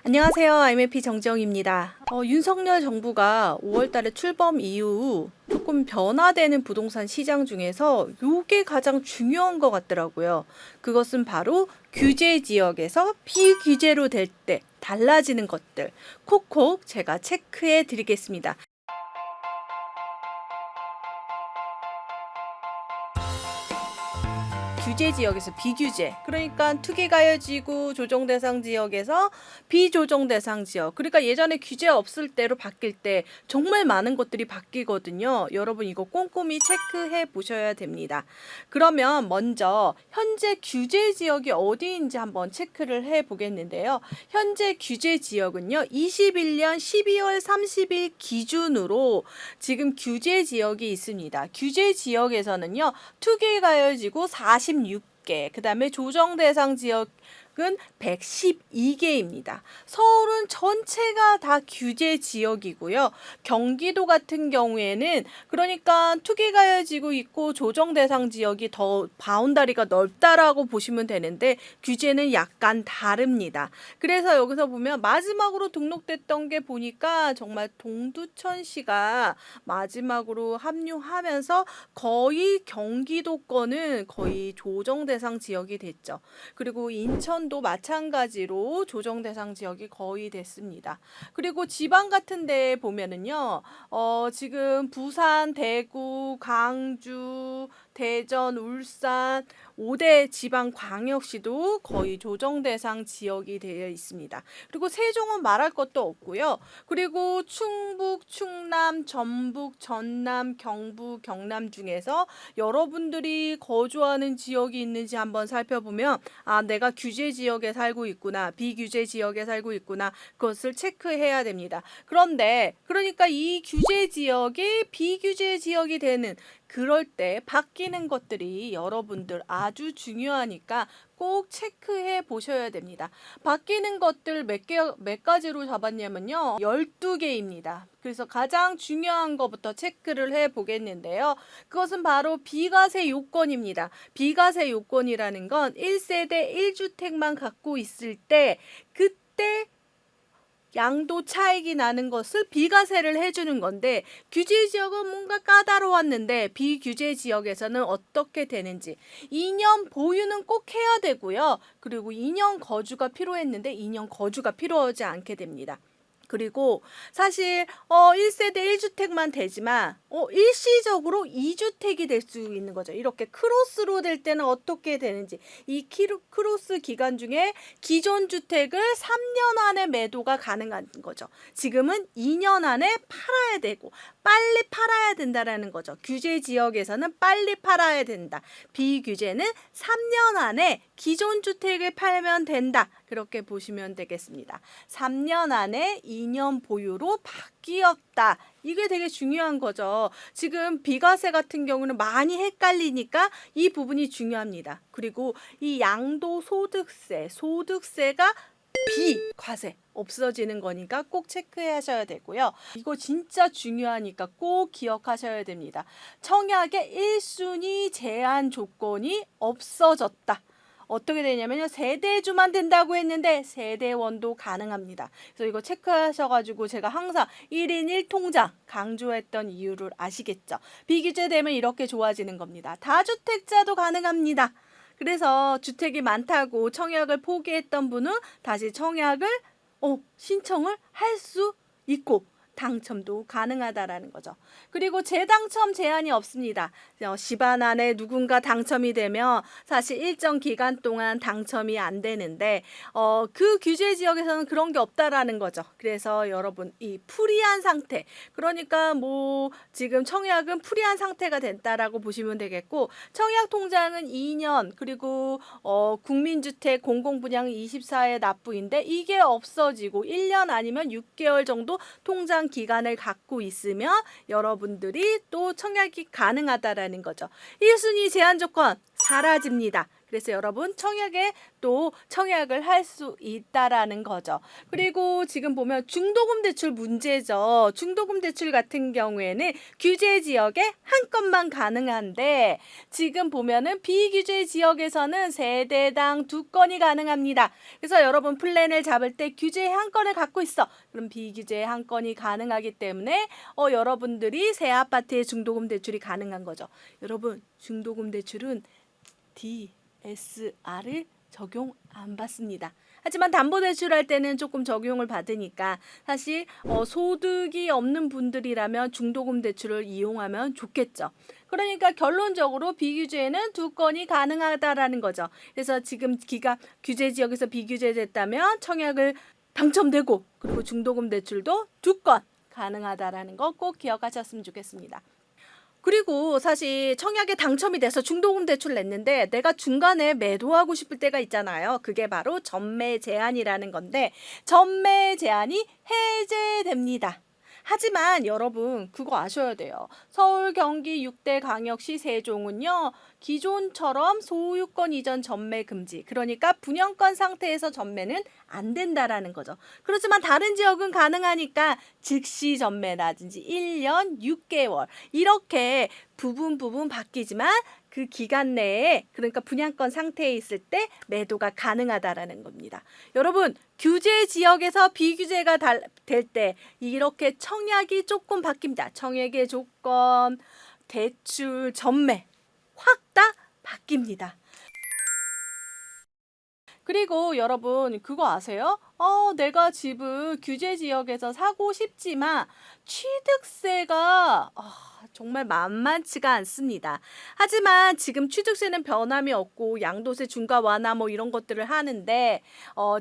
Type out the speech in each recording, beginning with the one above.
안녕하세요. IMP 정지영입니다. 윤석열 정부가 5월 달에 출범 이후 조금 변화되는 부동산 시장 중에서 요게 가장 중요한 것 같더라고요. 그것은 바로 규제 지역에서 비규제로 될 때 달라지는 것들 콕콕 제가 체크해 드리겠습니다. 규제 지역에서 비규제, 그러니까 투기가해지구 조정대상 지역에서 비조정대상 지역, 그러니까 예전에 규제 없을 때로 바뀔 때 정말 많은 것들이 바뀌거든요. 여러분 이거 꼼꼼히 체크해 보셔야 됩니다. 그러면 먼저 현재 규제 지역이 어디인지 한번 체크를 해 보겠는데요. 현재 규제 지역은요, 21년 12월 30일 기준으로 지금 규제 지역이 있습니다. 규제 지역에서는요, 투기가해지구 46개, 그 다음에 조정 대상 지역은 112개입니다. 서울은 전체가 다 규제 지역이고요. 경기도 같은 경우에는 그러니까 투기가해지구 있고 조정 대상 지역이 더 바운다리가 넓다라고 보시면 되는데 규제는 약간 다릅니다. 그래서 여기서 보면 마지막으로 등록됐던 게 보니까 정말 동두천시가 마지막으로 합류하면서 거의 경기도권은 거의 조정 대상 지역이 됐죠. 그리고 인천도 마찬가지로 조정 대상 지역이 거의 됐습니다. 그리고 지방 같은 데 보면은요, 지금 부산, 대구, 강주, 대전, 울산 5대 지방 광역시도 거의 조정 대상 지역이 되어 있습니다. 그리고 세종은 말할 것도 없고요. 그리고 충북, 충남, 전북, 전남, 경북, 경남 중에서 여러분들이 거주하는 지역이 있는지 한번 살펴보면 내가 규제 지역에 살고 있구나, 비규제 지역에 살고 있구나, 그것을 체크해야 됩니다. 그런데 그러니까 이 규제 지역이 비규제 지역이 되는 그럴 때 바뀌는 것들이 여러분들 아주 중요하니까 꼭 체크해 보셔야 됩니다. 바뀌는 것들 몇 가지로 잡았냐면요, 12개입니다. 그래서 가장 중요한 것부터 체크를 해 보겠는데요. 그것은 바로 비과세 요건입니다. 비과세 요건이라는 건 1세대 1주택만 갖고 있을 때 그때 양도 차익이 나는 것을 비과세를 해주는 건데, 규제 지역은 뭔가 까다로웠는데 비규제 지역에서는 어떻게 되는지 2년 보유는 꼭 해야 되고요. 그리고 2년 거주가 필요했는데 2년 거주가 필요하지 않게 됩니다. 그리고 사실 1세대 1주택만 되지만 일시적으로 2주택이 될 수 있는 거죠. 이렇게 크로스로 될 때는 어떻게 되는지, 이 크로스 기간 중에 기존 주택을 3년 안에 매도가 가능한 거죠. 지금은 2년 안에 팔아야 되고 빨리 팔아야 된다라는 거죠. 규제 지역에서는 빨리 팔아야 된다. 비규제는 3년 안에 기존 주택을 팔면 된다. 그렇게 보시면 되겠습니다. 3년 안에 2년 보유로 바뀌었다. 이게 되게 중요한 거죠. 지금 비과세 같은 경우는 많이 헷갈리니까 이 부분이 중요합니다. 그리고 이 소득세가 비과세 없어지는 거니까 꼭 체크하셔야 되고요. 이거 진짜 중요하니까 꼭 기억하셔야 됩니다. 청약의 1순위 제한 조건이 없어졌다. 어떻게 되냐면요, 세대주만 된다고 했는데 세대원도 가능합니다. 그래서 이거 체크하셔가지고 제가 항상 1인 1통장 강조했던 이유를 아시겠죠? 비규제되면 이렇게 좋아지는 겁니다. 다주택자도 가능합니다. 그래서 주택이 많다고 청약을 포기했던 분은 다시 청약을 신청을 할 수 있고 당첨도 가능하다라는 거죠. 그리고 재당첨 제한이 없습니다. 10안 안에 누군가 당첨이 되면 사실 일정 기간 동안 당첨이 안 되는데 그 규제 지역에서는 그런 게 없다라는 거죠. 그래서 여러분 이 프리한 상태, 그러니까 뭐 지금 청약은 프리한 상태가 됐다라고 보시면 되겠고, 청약 통장은 2년, 그리고 국민주택 공공분양 24회 납부인데 이게 없어지고 1년 아니면 6개월 정도 통장 기간을 갖고 있으면 여러분들이 또 청약이 가능하다라는 거죠. 1순위 제한 조건 사라집니다. 그래서 여러분 청약에 또 청약을 할 수 있다라는 거죠. 그리고 지금 보면 중도금 대출 문제죠. 중도금 대출 같은 경우에는 규제 지역에 한 건만 가능한데 지금 보면은 비규제 지역에서는 세대당 2건이 가능합니다. 그래서 여러분 플랜을 잡을 때 규제 한 건을 갖고 있어. 그럼 비규제 한 건이 가능하기 때문에 여러분들이 새 아파트의 중도금 대출이 가능한 거죠. 여러분 중도금 대출은 DSR을 적용 안 받습니다. 하지만 담보대출할 때는 조금 적용을 받으니까 사실 소득이 없는 분들이라면 중도금 대출을 이용하면 좋겠죠. 그러니까 결론적으로 비규제에는 2건이 가능하다라는 거죠. 그래서 지금 규제 지역에서 비규제 됐다면 청약을 당첨되고 그리고 중도금 대출도 2건 가능하다라는 거 꼭 기억하셨으면 좋겠습니다. 그리고 사실 청약에 당첨이 돼서 중도금 대출 냈는데 내가 중간에 매도하고 싶을 때가 있잖아요. 그게 바로 전매 제한이라는 건데 전매 제한이 해제됩니다. 하지만 여러분 그거 아셔야 돼요. 서울, 경기 6대 광역시 세종은요. 기존처럼 소유권 이전 전매 금지. 그러니까 분양권 상태에서 전매는 안 된다라는 거죠. 그렇지만 다른 지역은 가능하니까 즉시 전매라든지 1년 6개월 이렇게 부분 바뀌지만 그 기간 내에 그러니까 분양권 상태에 있을 때 매도가 가능하다라는 겁니다. 여러분 규제 지역에서 비규제가 될 때 이렇게 청약이 조금 바뀝니다. 청약의 조건, 대출, 전매 확 다 바뀝니다. 그리고 여러분 그거 아세요? 내가 집을 규제 지역에서 사고 싶지만 취득세가 정말 만만치가 않습니다. 하지만 지금 취득세는 변함이 없고 양도세 중과 완화 뭐 이런 것들을 하는데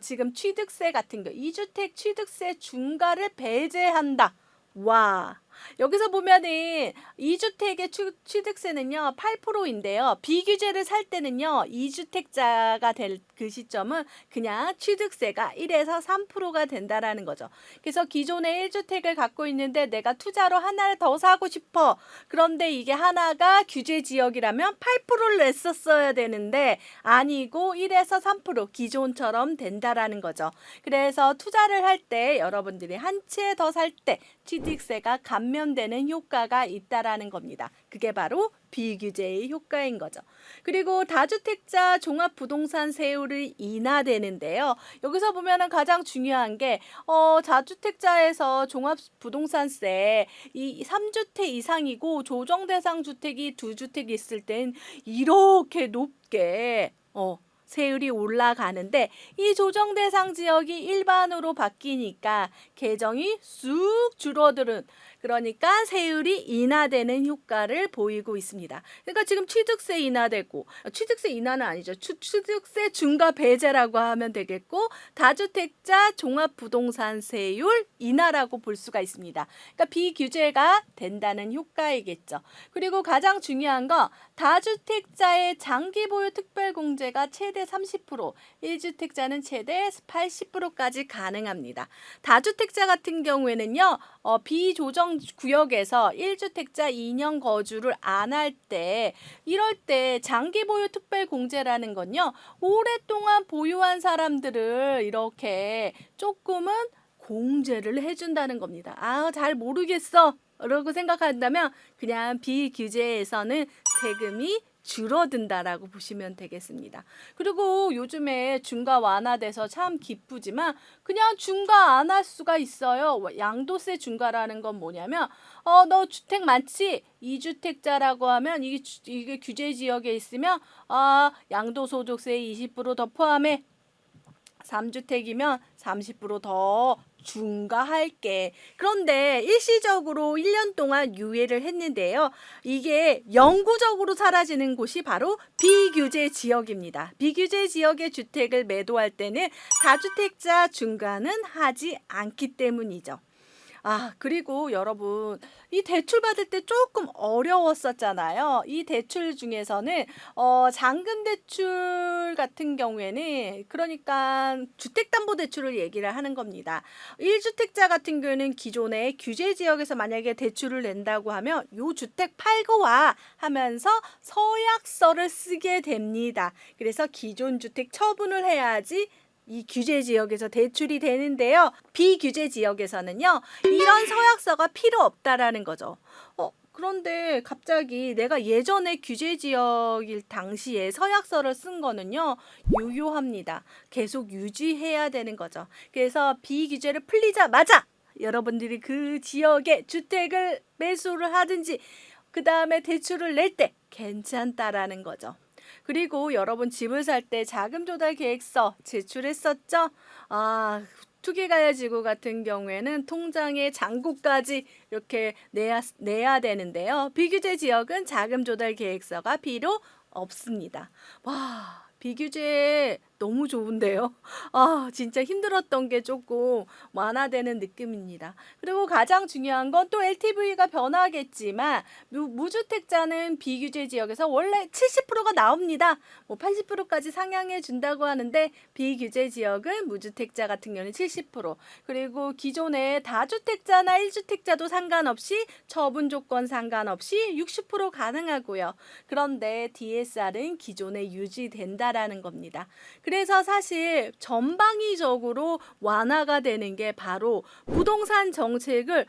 지금 취득세 같은 거 2주택 취득세 중과를 배제한다. 와, 여기서 보면은 2주택의 취득세는요 8%인데요. 비규제를 살 때는요 2주택자가 될 그 시점은 그냥 취득세가 1에서 3%가 된다라는 거죠. 그래서 기존에 1주택을 갖고 있는데 내가 투자로 하나를 더 사고 싶어. 그런데 이게 하나가 규제 지역이라면 8%를 냈었어야 되는데 아니고 1에서 3% 기존처럼 된다라는 거죠. 그래서 투자를 할 때 여러분들이 한 채 더 살 때 취득세가 감면되는 효과가 있다라는 겁니다. 그게 바로 비규제의 효과인 거죠. 그리고 다주택자 종합부동산 세율이 인하되는데요. 여기서 보면은 가장 중요한 게 다주택자에서 종합부동산세 이 3주택 이상이고 조정대상 주택이 2주택 있을 땐 이렇게 높게 세율이 올라가는데 이 조정 대상 지역이 일반으로 바뀌니까 계정이 쑥 줄어드는 그러니까 세율이 인하되는 효과를 보이고 있습니다. 그러니까 지금 취득세 인하되고 취득세 인하는 아니죠. 취득세 중과 배제라고 하면 되겠고 다주택자 종합부동산세율 인하라고 볼 수가 있습니다. 그러니까 비규제가 된다는 효과이겠죠. 그리고 가장 중요한 건 다주택자의 장기 보유 특별공제가 최대 30%, 1주택자는 최대 80%까지 가능합니다. 다주택자 같은 경우에는요. 비조정 구역에서 1주택자 2년 거주를 안 할 때 이럴 때 장기 보유 특별 공제라는 건요. 오랫동안 보유한 사람들을 이렇게 조금은 공제를 해준다는 겁니다. 잘 모르겠어. 라고 생각한다면 그냥 비규제에서는 세금이 줄어든다라고 보시면 되겠습니다. 그리고 요즘에 중과 완화돼서 참 기쁘지만 그냥 중과 안 할 수가 있어요. 양도세 중과라는 건 뭐냐면 너 주택 많지? 2주택자라고 하면 이게 규제 지역에 있으면 양도소득세 20%더 포함해. 3주택이면 30%더 중과할게. 그런데 일시적으로 1년 동안 유예를 했는데요. 이게 영구적으로 사라지는 곳이 바로 비규제 지역입니다. 비규제 지역의 주택을 매도할 때는 다주택자 중과는 하지 않기 때문이죠. 그리고 여러분, 이 대출 받을 때 조금 어려웠었잖아요. 이 대출 중에서는 잔금 대출 같은 경우에는 그러니까 주택담보대출을 얘기를 하는 겁니다. 1주택자 같은 경우에는 기존의 규제 지역에서 만약에 대출을 낸다고 하면 요 주택 팔고 와 하면서 서약서를 쓰게 됩니다. 그래서 기존 주택 처분을 해야지 이 규제 지역에서 대출이 되는데요. 비규제 지역에서는요, 이런 서약서가 필요 없다라는 거죠. 그런데 갑자기 내가 예전에 규제 지역일 당시에 서약서를 쓴 거는요, 유효합니다. 계속 유지해야 되는 거죠. 그래서 비규제를 풀리자마자 여러분들이 그 지역에 주택을 매수를 하든지 그 다음에 대출을 낼 때 괜찮다라는 거죠. 그리고 여러분 집을 살 때 자금 조달 계획서 제출했었죠? 투기가야지구 같은 경우에는 통장에 잔고까지 이렇게 내야 되는데요. 비규제 지역은 자금 조달 계획서가 필요 없습니다. 와, 비규제 너무 좋은데요. 진짜 힘들었던 게 조금 완화되는 느낌입니다. 그리고 가장 중요한 건 또 LTV가 변하겠지만 무주택자는 비규제 지역에서 원래 70%가 나옵니다. 80%까지 상향해 준다고 하는데 비규제 지역은 무주택자 같은 경우는 70%, 그리고 기존의 다주택자나 1주택자도 상관없이 처분 조건 상관없이 60% 가능하고요. 그런데 DSR은 기존에 유지된다라는 겁니다. 그래서 사실 전방위적으로 완화가 되는 게 바로 부동산 정책을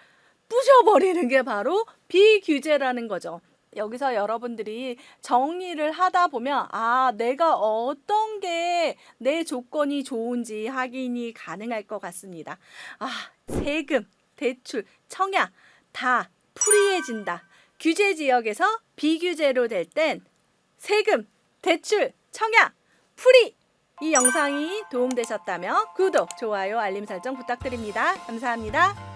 부셔버리는 게 바로 비규제라는 거죠. 여기서 여러분들이 정리를 하다 보면 내가 어떤 게 내 조건이 좋은지 확인이 가능할 것 같습니다. 세금, 대출, 청약 다 프리해진다. 규제 지역에서 비규제로 될 땐 세금, 대출, 청약 프리! 이 영상이 도움되셨다면 구독, 좋아요, 알림 설정 부탁드립니다. 감사합니다.